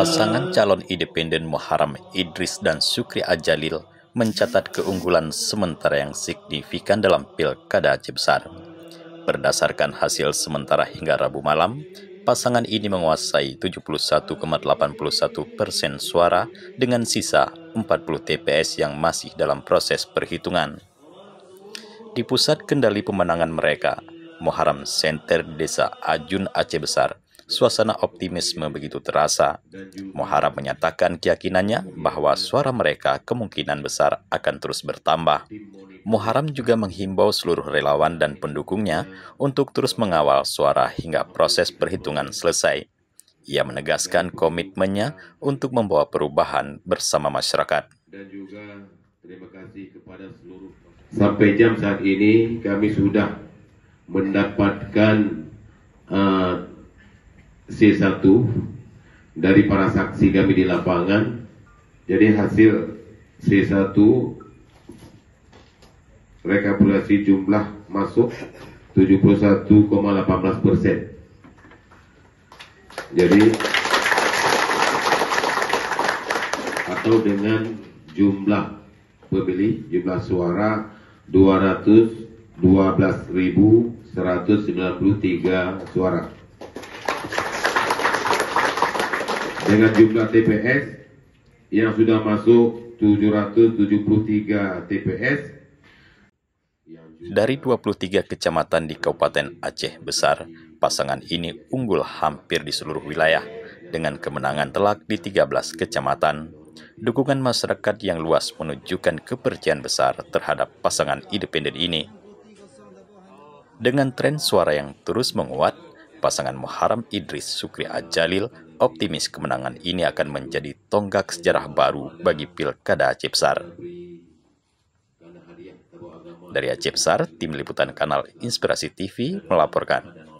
Pasangan calon independen Muharram Idris dan Sukri Adjalil mencatat keunggulan sementara yang signifikan dalam Pilkada Aceh Besar. Berdasarkan hasil sementara hingga Rabu malam, pasangan ini menguasai 71,81% suara dengan sisa 40 TPS yang masih dalam proses perhitungan. Di pusat kendali pemenangan mereka, Muharram Center Desa Ajun Aceh Besar, suasana optimisme begitu terasa. Muharram menyatakan keyakinannya bahwa suara mereka kemungkinan besar akan terus bertambah. Muharram juga menghimbau seluruh relawan dan pendukungnya untuk terus mengawal suara hingga proses perhitungan selesai. Ia menegaskan komitmennya untuk membawa perubahan bersama masyarakat. Dan juga terima kasih kepada seluruh. Sampai jam saat ini kami sudah mendapatkan C1 dari para saksi kami di lapangan. Jadi hasil C1 rekapitulasi jumlah masuk 71,18%. Jadi atau dengan jumlah pemilih, jumlah suara 212.193 suara. Dengan jumlah TPS yang sudah masuk 773 TPS. Dari 23 kecamatan di Kabupaten Aceh Besar, pasangan ini unggul hampir di seluruh wilayah dengan kemenangan telak di 13 kecamatan. Dukungan masyarakat yang luas menunjukkan kepercayaan besar terhadap pasangan independen ini. Dengan tren suara yang terus menguat, pasangan Muharram Idris Sukri Adjalil optimis kemenangan ini akan menjadi tonggak sejarah baru bagi Pilkada Aceh Besar. Dari Aceh Besar, tim liputan kanal Inspirasi TV melaporkan.